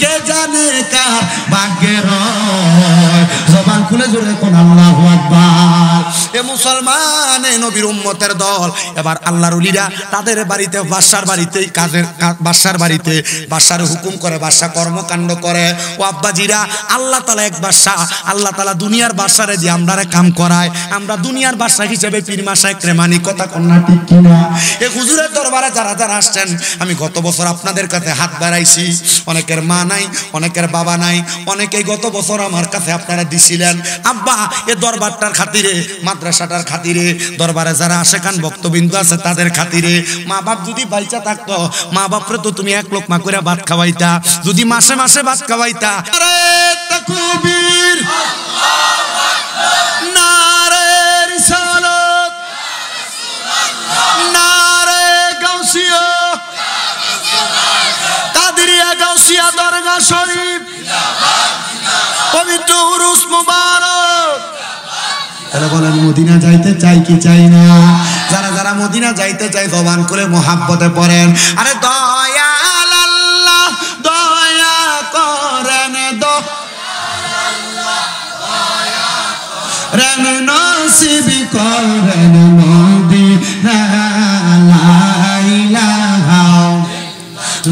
কে জানে কার ভাগ্যের রয়। জবান খুলে জোরে কোন আল্লাহু আকবার। এ মুসলমান এ নবীর উম্মতের দল। এবার আল্লাহর ওলিরা তাদের বাড়িতে বাদশার বাড়িতে কাজের বাদশার বাড়িতে বাদশার হুকুম করে, বাদশা কর্মকাণ্ড করে। ও আব্বাজিরা আল্লাহ তাআলা এক বাদশা, আল্লাহ তাআলা দুনিয়ার বাদশারে দিয়ে আমরারে কাম করায়, আমরা দুনিয়ার বাদশা হিসেবে পীর মাশায়েখরে মানি। কথা কন্যা ঠিক কিনা? এ হুজুরের দরবারে যারা যারা আসছেন, আমি গত বছর আপনাদের কাছে হাত বাড়াইছি, অনেকের মা নাই, অনেকের বাবা নাই, অনেকেই গত বছর আমার কাছে আপনারা দিছিলেন। আব্বা এ দরবারটার খাতিরে, মাদ্রাসাটার খাতিরে, দরবারে যারা আসে কান ভক্তবিন্দু আছে তাদের খাতিরে, মা বাপ যদি বাইচা থাকতো, মা বাপরে তো তুমি 1 লোকমা করে ভাত খাওয়াইতা, যদি মাসে মাসে ভাত খাওয়াইতা। আরে তাকবীর, আল্লাহু আকবার, নারে রিসালাত, নারে গাউসিয়া, কাদরিয়া গাউসিয়া দরগা শরীফ, পবিত্র উরুস মুবারক। তারা বলেন মদিনা যাইতে চাই কি চাই না? যারা যারা মদিনা যাইতে চাই জবান করে মোহাব্বতে পড়েন। আরে দয়াল আল্লাহ দয়া করেন, দয়াল নসিব করেন মদিনা, লা ইলাহা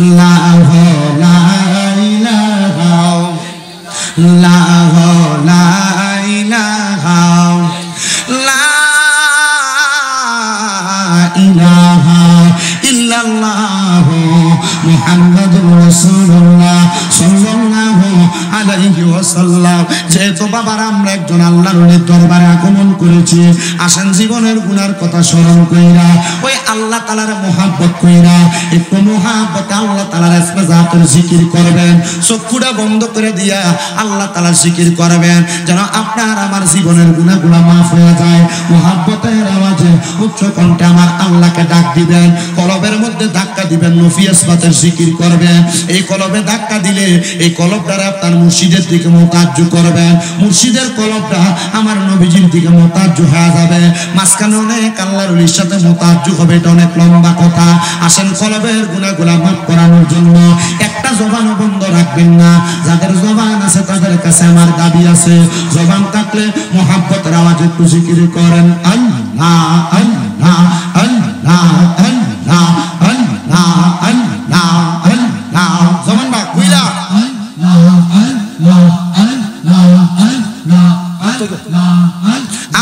ইল্লাল্লাহ, লা ইল্লাল্লাহু মুহাম্মাদুর রাসূলুল্লাহ সাল্লাল্লাহু আলাইহি ওয়াসাল্লাম। যেহেতু বাবার আমরা একজন আল্লাহর ওলির দরবারে আগমন করেছি, আসেন জীবনের গুনার কথা স্মরণ কইরা ওই আল্লাহ তাআলার মুহাব্বত কইরা একটু মুহাব্বতে আল্লাহ তাআলার ইসমে জাতের জিকির করবেন। চক্ষুটা বন্ধ করে দিয়া আল্লাহ তাআলার জিকির করবেন, যেন আপনার আমার জীবনের গুনাহগুলো মাফ হয়ে যায়। মুহাব্বতের আওয়াজে উচ্চ কণ্ঠে আমার আল্লাহকে ডাক দিবেন, কলবের মধ্যে ধাক্কা দিবেন, নফি ইসবাতের জিকির করবেন। এই কলবে ধাক্কা দিলে এই কলব দ্বারা আপনার মুর্শিদের দিকে মোতাজ্জু করবেন, মুর্শিদের কলবটা আমার নবীজির দিকে মোতাজ্জু হয়ে যাবে। মাঝখানে অনেক আল্লাহর ওলির সাথে মোতাজ্জু হবে, এটা অনেক লম্বা কথা। আসেন কলবের গুনাহগুলো মাফ করানোর জন্য একটা জবানও বন্ধ রাখবেন না। যাদের জবান আছে তাদের কাছে আমার দাবি আছে, জবান থাকলে মুহাব্বতের আওয়াজে একটু জিকির করেন আল্লাহ আল্লাহ আল্লাহ আল্লাহ আল্লাহ আল্লাহ আল্লাহ। জবানটা কইলা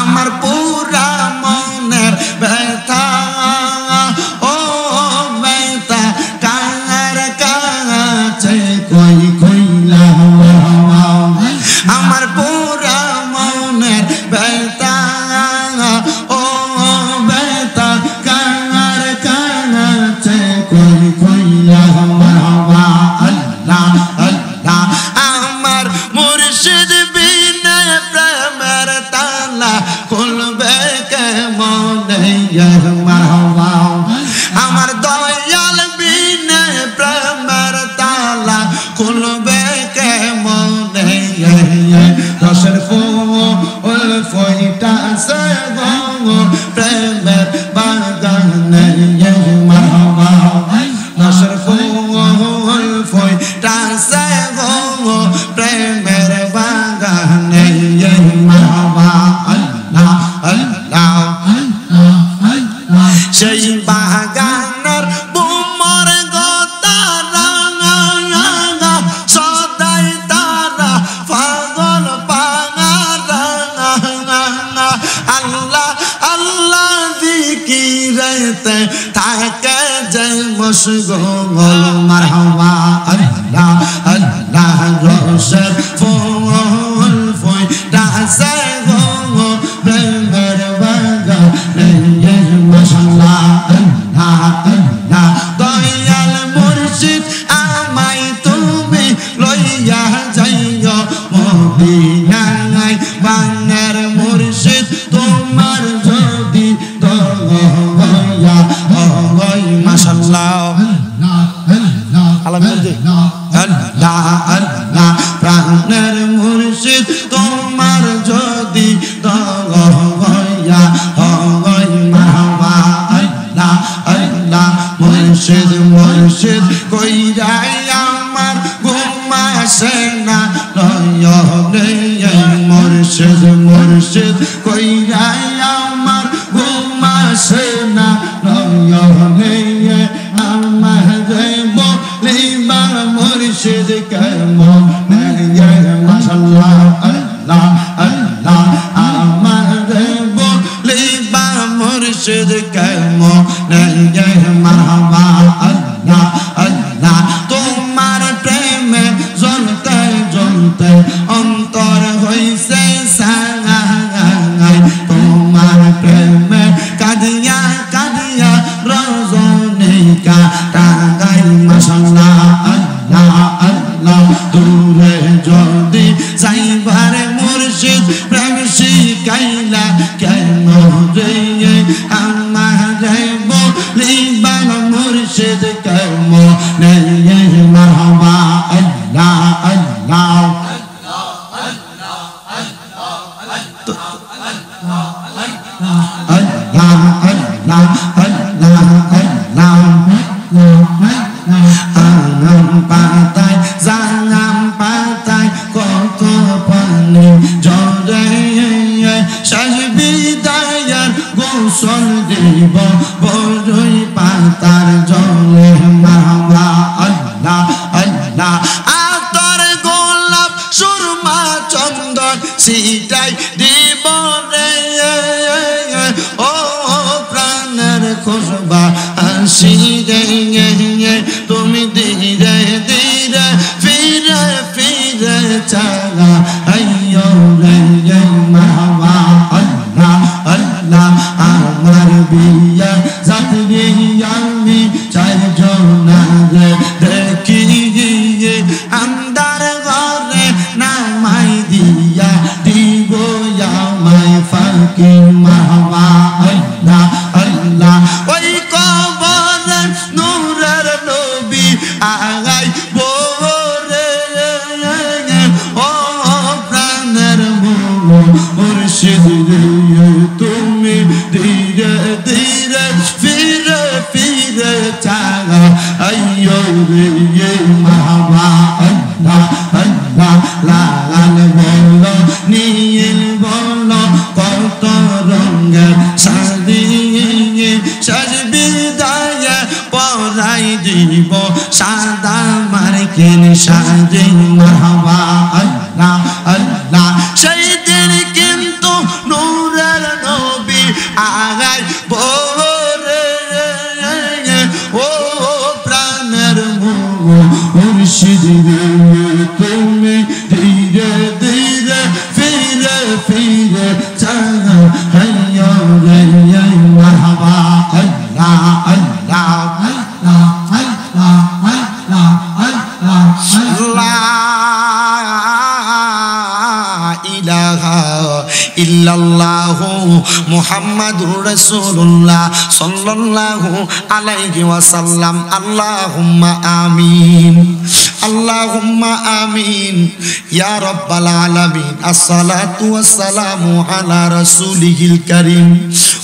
আমার পুরা মনের ব্যথা ও ব্যথা কার কাছে কই কইলা, আমার পুরা মনের ব্যথা ও ব্যথা কার কাছে কই কইলা। আল্লাহ আল্লাহ আমার মুর্শিদ বিনা প্রেমের তালা খুলবে কেমনে, মারহাবা আমার দয়াল বিনা প্রেমের তালা খুলবে কেমনে। রসের ফুল ফইটাছে গো প্রেমের বাগানে, মারহাবা রসের ফুল ফইটাছে গো প্রেমের বাগানে, মারহাবা আল্লাহ আল্লাহ। সেই বাগানের বুমর গোতারা সদাই তারা পাগল পাগারা, আল্লাহ আল্লাহ জিকিরেতে থাকে যে মশগুল, মারহাবা আল্লাহ আল্লাহ। রসের ফুল ফইটাছে গো প্রেমের বাগানে, মাশাআল্লাহ আল্লাহ আল্লাহ। দয়াল মুর্শিদ আমায় তুমি লইয়া যাইও মদিনায়, বাংলার মুর্শিদ তোমার যদি দয়া হয়, মাশাআল্লাহ আল্লাহ আল্লাহ। প্রাণের মুর্শিদ তোমার যদি দয়া হয়, মারহাবা আল্লাহ আল্লাহ। মুর্শিদ মুর্শিদ কইরাই আমার ঘুম আসে না নয়নে, মুর্শিদ মুর্শিদ কইরাই আমার ঘুম আসে না নয়নে, আমার বলিবা মুর্শিদ কেমনে, মাশাআল্লাহ আল্লাহ আল্লাহ। আমার বলিবা মুর্শিদ কেমনে, মারহাবা আল্লাহ আল্লাহ। তোমার প্রেমে জ্বলতে জ্বলতে অন্তর হইছে সাঙাই, তোমার প্রেমে কাঁদিয়া কাঁদিয়া রজনীকা টাঙ্গাই, মাশাআল্লাহ আল্লাহ আল্লাহ। দূরে যদি যাইবার মুর্শিদ প্রেম শিখাইলা কেন রে, আমারে বলিবা মুর্শিদ কেমনে, মারহাবা আল্লাহ আল্লাহ। আল্লাহ আল্লাহ আল্লাহ আল্লাহ। আনাম পাতায় জানাম পাতায় কত পানি জড়ে, শেষ বিদায়ের গোসল দিব বড়ই পাতার জলে, মারহাবা আল্লাহ আল্লাহ। আতর গোলাপ সুরমা চন্দন সিটাই দিব রে, ও প্রাণের খুশবা হাসি রে, তুমি ধীরে ধীরে ফিরে ফিরে চালা আইয়ো রে মাওয়া আল্লাহ আল্লাহ আমার বিয়া যাত্রী আমি চারজনারে দেখি আন্দার ঘরে নামাই দিয়া দিব আমায় ফাঁকি মাওয়া আল্লাহ আল্লাহ ওই কবরে নূরের নবী আগাই বোরে ও প্রাণের মুর্শিদ তুমি ধীরে ধীরে ফিরে ফিরে চালা আইয়ো রে মাওয়া আল্লাহ আল্লাহ লাল বলো নীল বলো কত রঙের শাড়ি সাজবি দায়ে পরাই দিব সাদা মার্কিন শাড়ি মাওয়া আল্লাহ আল্লাহ সেই দিন কিন্তু নূরের নবী আগাই বোরে ও প্রাণের মুর্শিদ তুমি ধীরে ধীরে ফিরে ফিরে চালা হাইয়ো রে মাওয়া আল্লাহ আল্লাহ আল্লাহ আল্লাহ আল্লাহ আল্লাহ ইলাহা ইল্লাল্লাহু মুহাম্মাদুর রাসূলুল্লাহ সাল্লাল্লাহু আলাইহি ওয়াসাল্লাম আল্লাহুম্মা আমিন আল্লাহুম্মা আমিন ইয়া রাব্বাল আলামিন আসসালাতু ওয়াসসালামু আলা রাসূলিহিল কারীম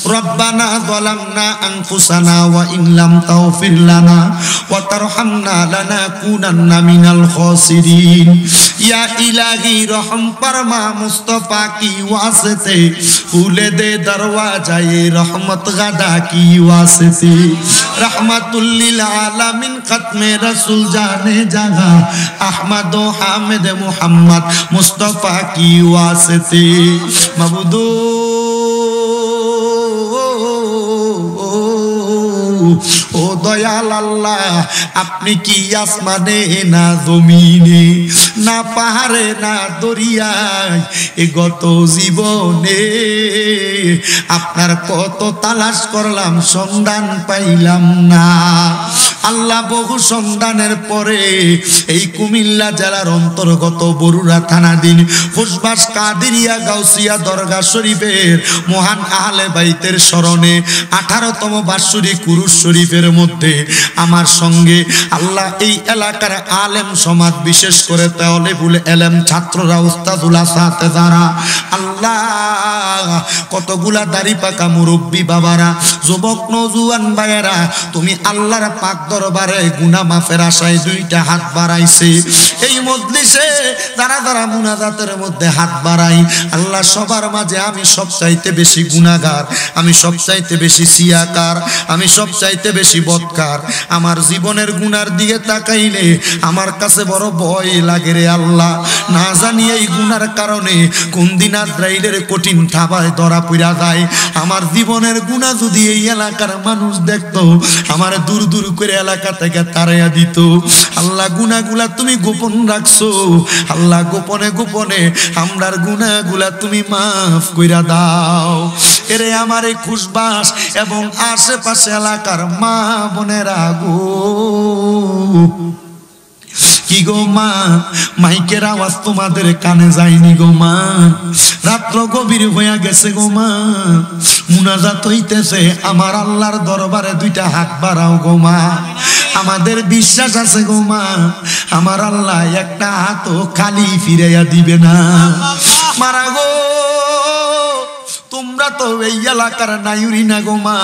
রব্বানা যালামনা আনফুসানা ওয়া ইন লাম তাগফির লানা ওয়া তারহামনা লানাকুনান্না মিনাল খাসিরিন ইয়া ইলাহি রহম ফরমা মুস্তাফা কি ওয়াসতে খুলে দে দরওয়াজায়ে রহমত গাদা কি ওয়াসতে রহমাতুল লিল আলামিন খতমে রাসূল জানে জাগা আহমদ ও হামিদ মুহাম্মদ মুস্তাফা কি ওয়াসতে মাবুদু ও দয়াল আল্লাহ আপনি কি আসমানে না জমিনে না পাহাড়ে না দরিয়ায় এ গত জীবনে আপনার কত তালাশ করলাম সন্ধান পাইলাম না আল্লাহ বহু সন্ধানের পরে এই কুমিল্লা জেলার অন্তর্গত বরুড়া থানাধীন ফুসবাস কাদেরিয়া গাউসিয়া দরগা শরীফের মহান আহলে বাইতের স্মরণে 18তম বাৎসরিক কুরুশ শরীফের মধ্যে আমার সঙ্গে আল্লাহ এই এলাকার আলেম সমাজ বিশেষ করে তালেবুল ইলম ছাত্ররা উস্তাদুল্লাহ সাথে যারা আল্লাহ কতগুলা দাড়ি পাকা মুরব্বী বাবারা যুবক নওজোয়ান ভাইয়েরা তুমি আল্লাহর পাক দরবারে গুনাহ মাফের আশায় দুইটা হাত বাড়াইছে এই মজলিসে যারা যারা মুনাজাতের মধ্যে হাত বাড়াই আল্লাহ সবার মাঝে আমি সবচাইতে বেশি গুনাহগার আমি সবচাইতে বেশি সিয়াকার আমি সবচাইতে বেশি বদকার আমার জীবনের গুনার দিকে তাকাইলে আমার কাছে বড় ভয় লাগে রে আল্লাহ না জানি এই গুনার কারণে কোন দিন আজরাইলের কঠিন থাবায় ধরা পড়া যায় আমার জীবনের গুনাহ যদি এই এলাকার মানুষ দেখতো আমার দূর দূর করে এলাকা থেকে তাড়াইয়া দিত আল্লাহ গুনাহগুলা তুমি গোপন রাখছো আল্লাহ গোপনে গোপনে আমরার গুনাহগুলা তুমি মাফ কইরা দাও এরে আমার এই খুশবাস এবং আশেপাশে এলাকার মা বোনেরা গো কি গো মা মাইকের আওয়াজ তোমাদের কানে যায়নি গো মা রাত্র গভীর হইয়া গেছে গো মা মুনাজাত হইতেছে আমার আল্লাহর দরবারে দুইটা হাত বাড়াও গো মা আমাদের বিশ্বাস আছে গো মা আমার আল্লাহ একটা হাতও খালি ফিরাইয়া দিবে না মারা গো তোমরা তো এই এলাকার নাইউরি না গো মা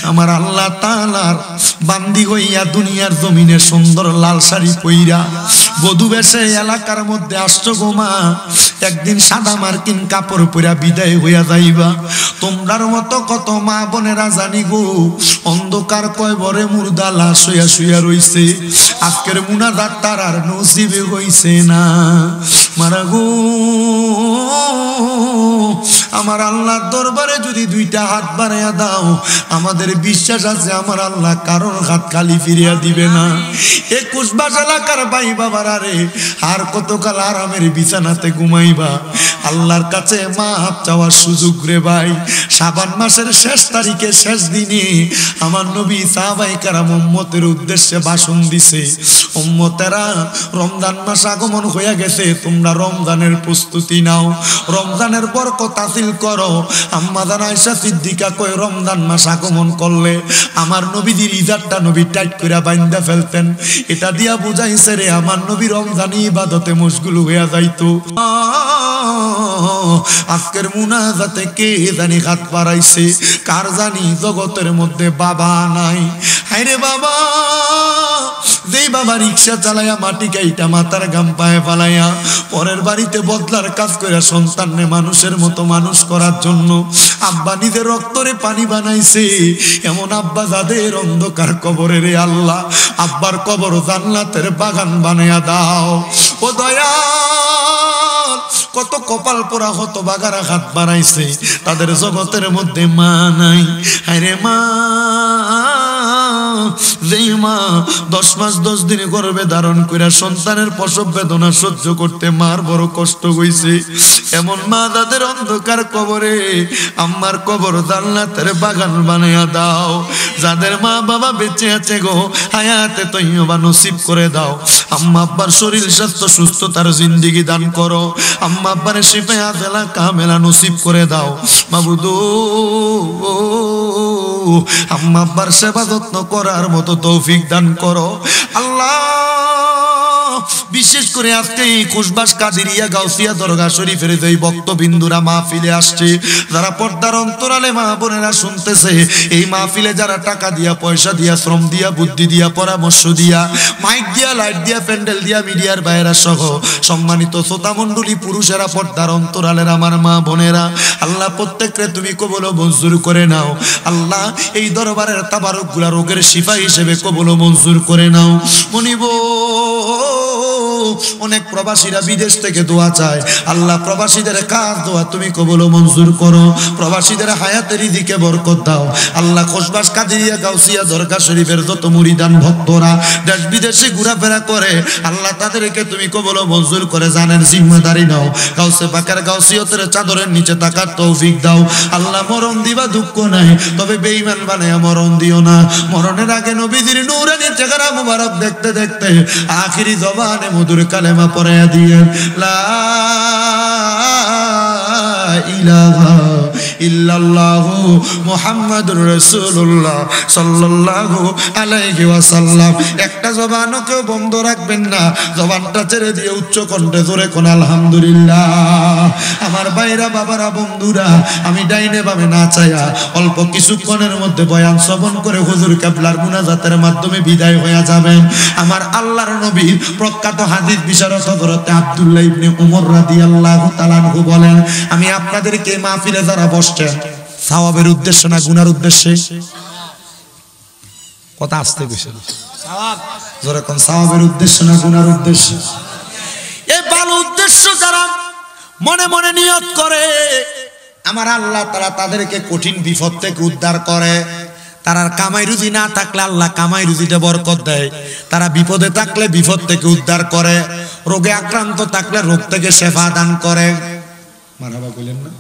আমার আল্লাহ তাআলার বান্দি হইয়া দুনিয়ার জমিনে সুন্দর লাল শাড়ি পইরা বধূ বেশে এলাকার মধ্যে আসছো গো মা একদিন সাদা মার্কিন কাপড় পরা বিদায় হইয়া যাইবা তোমরার মতো কত মা বোনেরা জানি গো অন্ধকার কয়বরে মুর্দা লাশ হইয়া শুইয়া রইছে আজকের মুনাজাত তার আর নসিবে হইছে না মারা গো আমার আল্লাহর দরবারে যদি দুইটা হাত বাড়াইয়া দাও, আমাদের বিশ্বাস আছে আমার আল্লাহ কারোর হাত খালি ফিরিয়া দিবে না। 21 এলাকার ভাই বাবারা রে, আর কতকাল আরামের বিছানাতে ঘুমাইবা? আল্লাহর কাছে মাপ চাওয়ার সুযোগ রে ভাই। শাবান মাসের শেষ তারিখে শেষ দিনে আমার নবী সাহাবায়ে কেরাম উম্মতের উদ্দেশ্যে ভাষণ দিছে, উম্মতেরা রমজান মাস আগমন হয়ে গেছে, তোমরা রমজানের প্রস্তুতি নাও, রমজানের বরকত হাসিল করো। আম্মা জান আয়েশা সিদ্দিকা কয় রমজান মাস আগমন করলে আমার নবীজির ইজারটা নবী টাইট করে বাইন্ধা ফেলতেন। এটা দিয়া বুঝাইছে রে আমার নবী রমজানি ইবাদতে মশগুল হইয়া যাইতো। আজকের মুনাজাতে কে জানি হাত বাড়াইছে, কার জানি জগতের মধ্যে বাবা নাই। হায়রে বাবা, যেই বাবা রিক্সা চালাইয়া মাটি কাইটা মাথার গাম পায়ে ফালাইয়া পরের বাড়িতে বদলার কাজ করে সন্তানকে মানুষের মতো মানুষ করার জন্য আব্বা নিজের রক্তরে পানি বানাইছে, এমন আব্বা যাদের অন্ধকার কবরে রে আল্লাহ আব্বার কবর জান্নাতের বাগান বানাইয়া দাও। ও দয়াল, কত কপাল পোড়া হতভাগারা হাত বাড়াইছে, তাদের জগতের মধ্যে মা নাই। আরে মা, যেই মা 10 মাস 10 দিন গর্ভে ধারণ করে সন্তানের প্রসব বেদনা সহ্য করতে মার বড় কষ্ট হইছে, এমন মা যাদের অন্ধকার কবরে আম্মার কবর জান্নাতের বাগান বানাইয়া দাও। যাদের মা বাবা বেঁচে আছে গো, হায়াতে তৈয়বা নসিব করে দাও। আম্মা আব্বার শরীর স্বাস্থ্য সুস্থতার জিন্দেগি দান করো। আম্মা আব্বারে শিফা ফেলা কামেলা নসিব করে দাও মাবুদু। আম্মা আব্বার সেবা যত্ন করার মতো তৌফিক দান করো আল্লাহ। বিশেষ করে আজকে এই কুশবাস কাদিরিয়া গাউসিয়া দরগা শরীফের যেই ভক্তবিন্দুরা মাহফিলে আসছে, যারা পর্দার অন্তরালে মা বোনেরা শুনতেছে, এই মাহফিলে যারা টাকা দিয়া, পয়সা দিয়া, শ্রম দিয়া, বুদ্ধি দিয়া, পরামর্শ দিয়া, মাইক দিয়া, লাইট দিয়া, প্যান্ডেল দিয়া, মিডিয়ার বাইরা সহ সম্মানিত শ্রোতা মণ্ডলী, পুরুষেরা, পর্দার অন্তরালের আমার মা বোনেরা, আল্লাহ প্রত্যেককে তুমি কবুল ও মঞ্জুর করে নাও। আল্লাহ এই দরবারের তাবারক গুলা রোগের শিফা হিসেবে কবুল ও মঞ্জুর করে নাও। মনিব, অনেক প্রবাসীরা বিদেশ থেকে দোয়া চায়, আল্লাহ প্রবাসীদের কাজ দোয়া তুমি কবুল ও মঞ্জুর করো। প্রবাসীদের হায়াতের রিজিকে বরকত দাও আল্লাহ। কুশবাস কাদিরিয়া গাউসিয়া দরগা শরীফের যত মুরিদান ভক্তরা দেশ বিদেশে ঘোরাফেরা করে, আল্লাহ তাদেরকে তুমি কবুল ও মঞ্জুর করে জানের জিম্মেদারি নাও। গাউসে পাকের গাউসিয়তের চাদরের নিচে থাকার তৌফিক দাও আল্লাহ। মরণ দিবা দুঃখ নাই, তবে বেঈমান বানায়া মরণ দিও না। মরণের আগে নবীজির নূরানি চেহারা মুবারক দেখতে দেখতে আখিরি জবানে মধুর কালেমা পড়ায়া দিয়ে লা ইলাহা ইল্লাল্লাহু মুহাম্মাদুর রাসূলুল্লাহ সাল্লাল্লাহু আলাইহি ওয়াসাল্লাম। একটা জবানও কেউ বন্ধ রাখবেন না, জবানটা ছেড়ে দিয়ে উচ্চ কণ্ঠে জোরে কোন আলহামদুলিল্লাহ। আমার ভাইরা, বাবারা, বন্ধুরা, আমি ডাইনে বামে না চাইয়া অল্প কিছুক্ষণের মধ্যে বয়ান শ্রবণ করে হুজুর কেবলার মুনাজাতের মাধ্যমে বিদায় হয়ে যাবেন। আমার আল্লাহর নবী প্রখ্যাত হাদিস বিশারদ হযরত আব্দুল্লাহ ইবনে উমর রাদিয়াল্লাহু তাআলা আনহু বলেন, আমি আপনাদেরকে মাহফিলে যারা বসছেন সওয়াবের উদ্দেশ্যে না গুনার উদ্দেশ্যে? কথা আসতে বেশি সওয়াব, যারা কোন সওয়াবের উদ্দেশ্য না গুনার উদ্দেশ্য? এই ভালো উদ্দেশ্য যারা মনে মনে নিয়ত করে, আমার আল্লাহ তাআলা তাদেরকে কঠিন বিপদ থেকে উদ্ধার করে। তারার কামাই রুজি না থাকলে আল্লাহ কামাই রুজিতে বরকত দেয়। তারা বিপদে থাকলে বিপদ থেকে উদ্ধার করে, রোগে আক্রান্ত থাকলে রোগ থেকে শেফা দান করে। মারহাবা কইলেন না?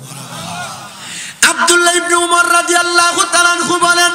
আব্দুল্লাহ ইবনে উমর রাদিয়াল্লাহু তাআলা আনহু বলেন,